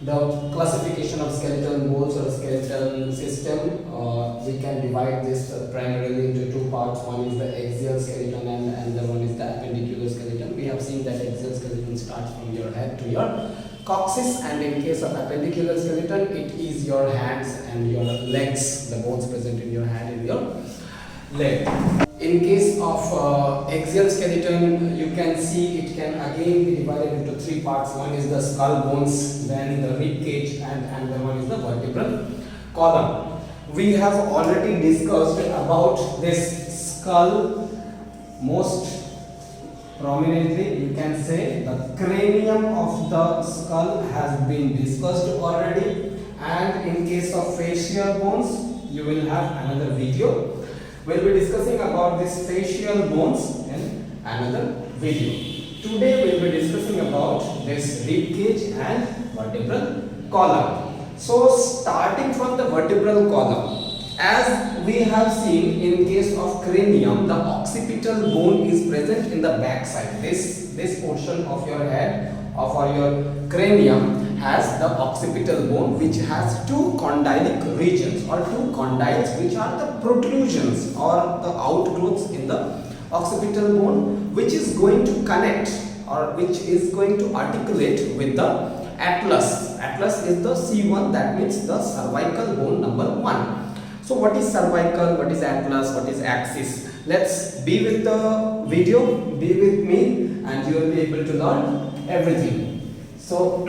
the classification of skeletal bones or skeletal system, we can divide this primarily into two parts. One is the axial skeleton and the one is the appendicular skeleton. We have seen that axial skeleton starts from your head to your coccyx, and in case of appendicular skeleton, it is your hands and your legs, the bones present in your hand and your leg. In case of axial skeleton, you can see it can again be divided into three parts. One is the skull bones, then the rib cage, and the one is the vertebral column. We have already discussed about this skull. Most prominently, you can say the cranium of the skull has been discussed already, and in case of facial bones, you will have another video. We'll be discussing about this facial bones in another video. Today we'll be discussing about this rib cage and vertebral column. So starting from the vertebral column, as we have seen in case of cranium, the occipital bone is present in the back side. This portion of your head or your cranium has the occipital bone, which has two condylic regions or two condyles, which are the protrusions or the outgrowths in the occipital bone, which is going to connect or which is going to articulate with the atlas. Atlas is the C1, that means the cervical bone number 1. So what is cervical, what is atlas, what is axis? Let's be with the video, be with me, and you will be able to learn everything. So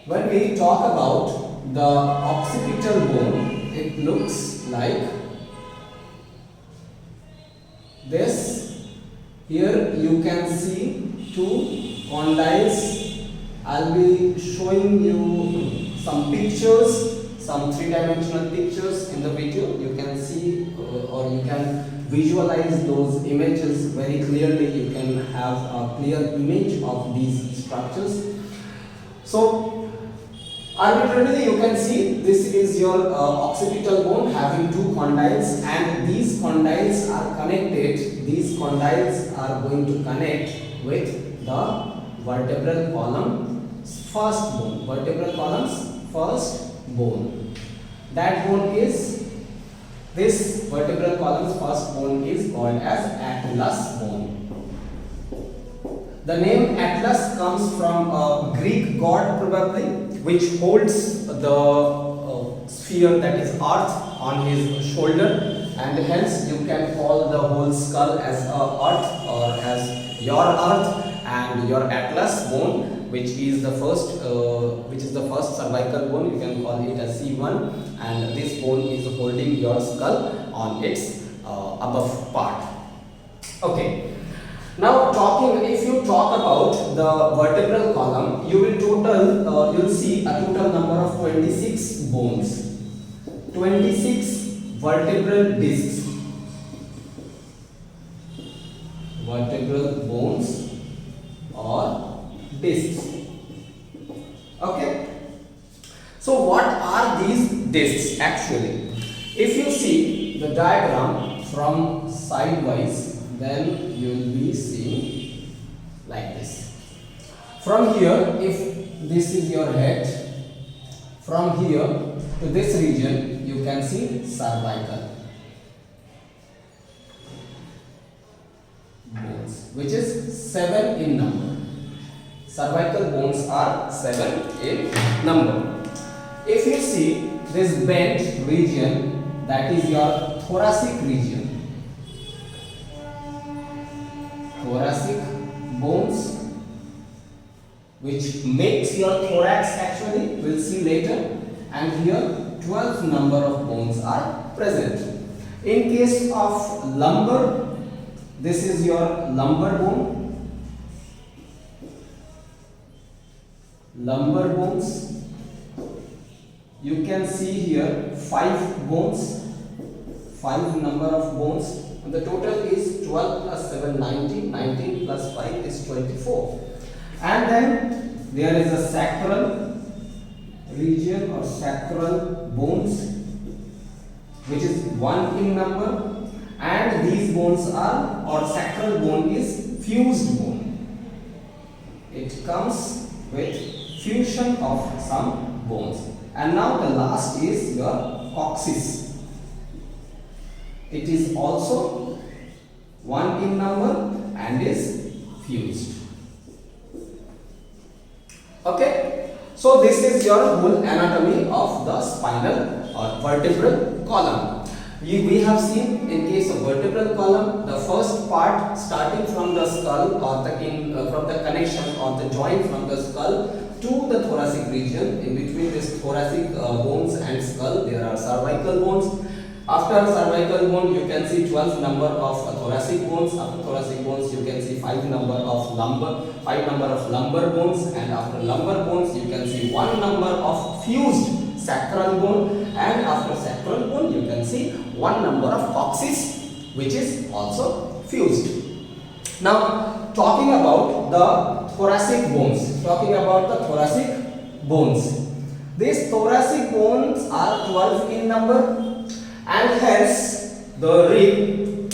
when we talk about the occipital bone, it looks like this. Here you can see two condyles. I'll be showing you some pictures, some three-dimensional pictures in the video. You can see or you can visualize those images very clearly. You can have a clear image of these structures. So arbitrarily you can see this is your occipital bone having two condyles, and these condyles are connected. These condyles are going to connect with the vertebral column's first bone. Vertebral column's first bone. That bone is, this vertebral column's first bone is called as atlas bone. The name Atlas comes from a Greek god probably, which holds the sphere, that is earth, on his shoulder, and hence you can call the whole skull as earth or as your earth, and your atlas bone, which is the first cervical bone, you can call it as C1, and this bone is holding your skull on its above part. Okay. Now if you talk about the vertebral column, you will see a total number of 26 bones, 26 vertebral discs, vertebral bones or discs. Okay. So what are these discs actually? If you see the diagram from sidewise, then you will be seeing like this. From here, if this is your head, from here to this region you can see cervical bones, which is 7 in number. Cervical bones are 7 in number. If you see this bent region, that is your thoracic region. Thoracic bones, which makes your thorax actually, we'll see later, and here 12 number of bones are present. In case of lumbar, this is your lumbar bone, lumbar bones. You can see here 5 bones, 5 number of bones. The total is 12 plus 7, 19, 19 plus 5 is 24. And then there is a sacral region or sacral bones, which is 1 in number, and these bones are, or sacral bone is fused bone. It comes with fusion of some bones. And now the last is your coccyx. It is also 1 in number and is fused. Okay, so this is your whole anatomy of the spinal or vertebral column. We have seen in case of vertebral column, the first part starting from the skull or from the connection or the joint from the skull to the thoracic region. In between this thoracic bones and skull, there are cervical bones. After cervical bone, you can see 12 number of thoracic bones. After thoracic bones, you can see 5 number of lumbar bones, and after lumbar bones, you can see 1 number of fused sacral bone, and after sacral bone, you can see 1 number of coccyx, which is also fused. Now, talking about the thoracic bones. These thoracic bones are 12 in number. And hence your rib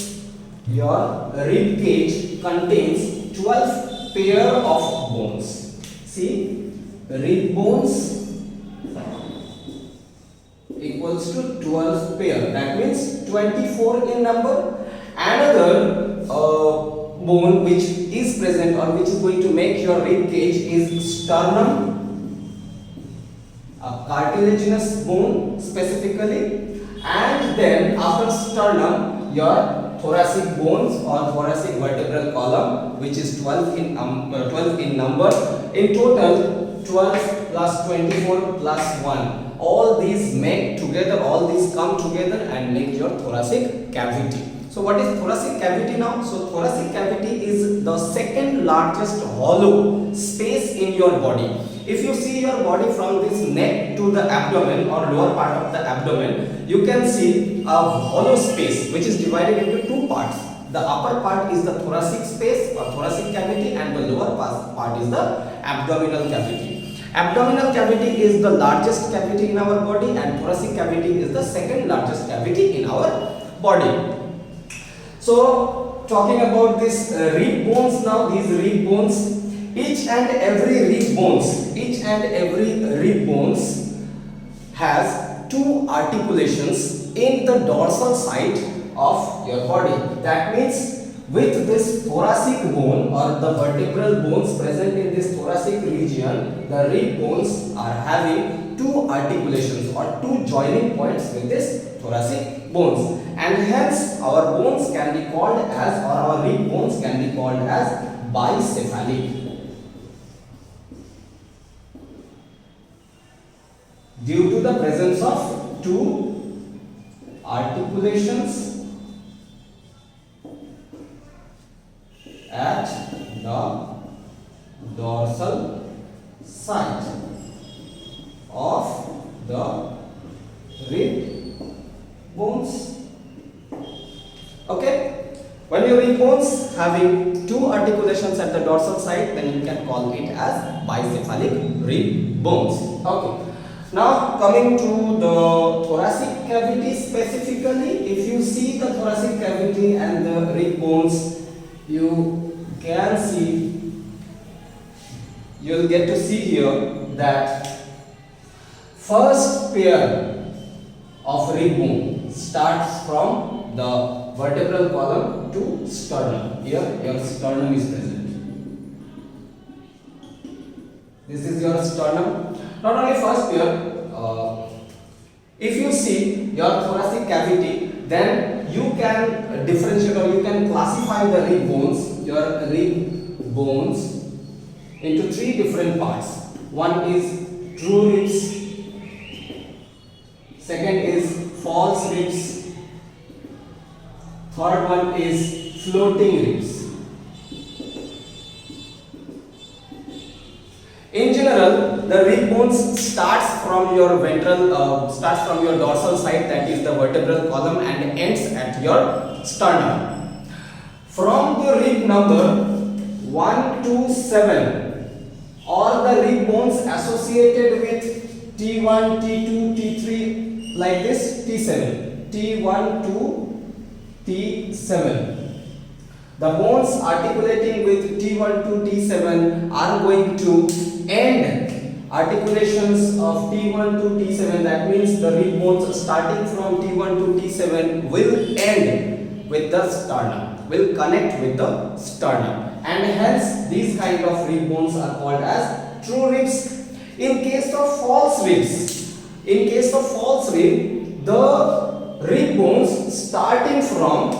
cage contains 12 pair of bones. See, rib bones equals to 12 pair. That means 24 in number. Another bone which is present or which is going to make your rib cage is sternum, a cartilaginous bone specifically. And then after sternum, your thoracic bones or thoracic vertebral column, which is 12 in number. In total, 12 plus 24 plus 1. All these come together and make your thoracic cavity. So what is thoracic cavity now? So thoracic cavity is the second largest hollow space in your body. If you see your body from this neck to the abdomen or lower part of the abdomen, you can see a hollow space which is divided into 2 parts. The upper part is the thoracic space or thoracic cavity, and the lower part is the abdominal cavity. Abdominal cavity is the largest cavity in our body, and thoracic cavity is the second largest cavity in our body. So talking about this rib bones now, these rib bones, each and every rib bones has 2 articulations in the dorsal side of your body. That means with this thoracic bone or the vertebral bones present in this thoracic region, the rib bones are having 2 articulations or 2 joining points with this thoracic bones, and hence our bones can be called as, or our rib bones can be called as bicephalic. Due to the presence of 2 articulations at the dorsal side of the rib bones. Okay, when your rib bones having 2 articulations at the dorsal side, then you can call it as bicephalic rib bones. Okay. Now coming to the thoracic cavity specifically, if you see the thoracic cavity and the rib bones, you can see, you'll get to see here that first pair of rib bone starts from the vertebral column to sternum. Here your sternum is present. This is your sternum. Not only first pair, if you see your thoracic cavity, then you can differentiate or you can classify the rib bones, your rib bones, into 3 different parts. One is true ribs, second is false ribs, third one is floating ribs. In general, the rib bones starts from your dorsal side, that is the vertebral column, and ends at your sternum. From the rib number 1 to 7, all the rib bones associated with T1, T2, T3 like this, T7. T1 to T7. The bones articulating with T1 to T7 are going to end. Articulations of T1 to T7, that means the rib bones starting from T1 to T7 will end with the sternum, will connect with the sternum, and hence these kind of rib bones are called as true ribs. In case of false ribs, the rib bones starting from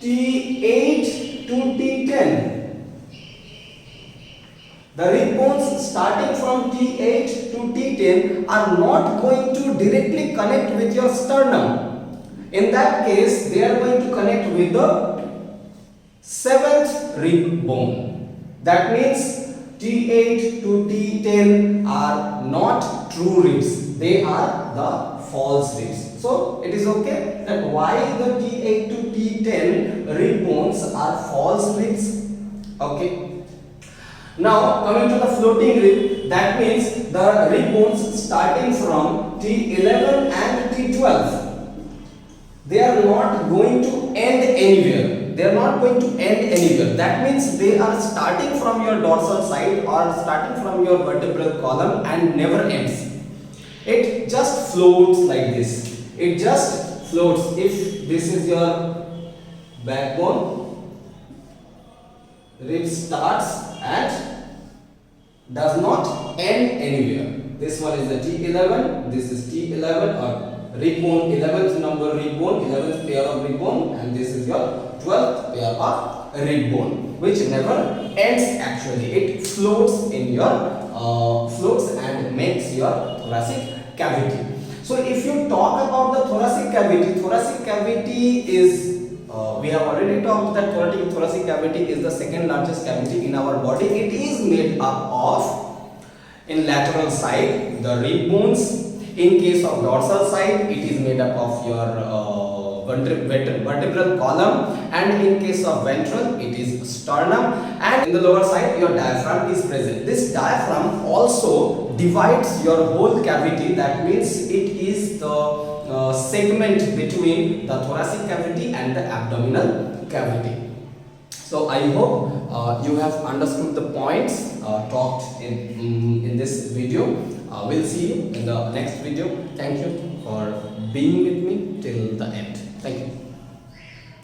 T8 to T10. The rib bones starting from T8 to T10 are not going to directly connect with your sternum. In that case, they are going to connect with the 7th rib bone. That means T8 to T10 are not true ribs. They are the false ribs. So it is okay that why the T8 to T10 rib bones are false ribs. Okay. Now coming to the floating rib, that means the rib bones starting from T11 and T12. They are not going to end anywhere. That means they are starting from your dorsal side or starting from your vertebral column and never ends. It just floats like this. It just floats. If this is your backbone, rib starts and does not end anywhere. This one is the T11, this is T11 or rib bone, 11th number rib bone, 11th pair of rib bone, and this is your 12th pair of rib bone, which never ends actually. It floats in your floats and makes your thoracic cavity. So if you talk about the thoracic cavity is we have already talked that thoracic cavity is the second largest cavity in our body. It is made up of, in lateral side, the rib bones. In case of dorsal side, it is made up of your vertebral column, and in case of ventral, it is sternum, and in the lower side, your diaphragm is present. This diaphragm also divides your whole cavity. That means it is the segment between the thoracic cavity and the abdominal cavity. So I hope you have understood the points talked in this video. We'll see you in the next video. Thank you for being with me till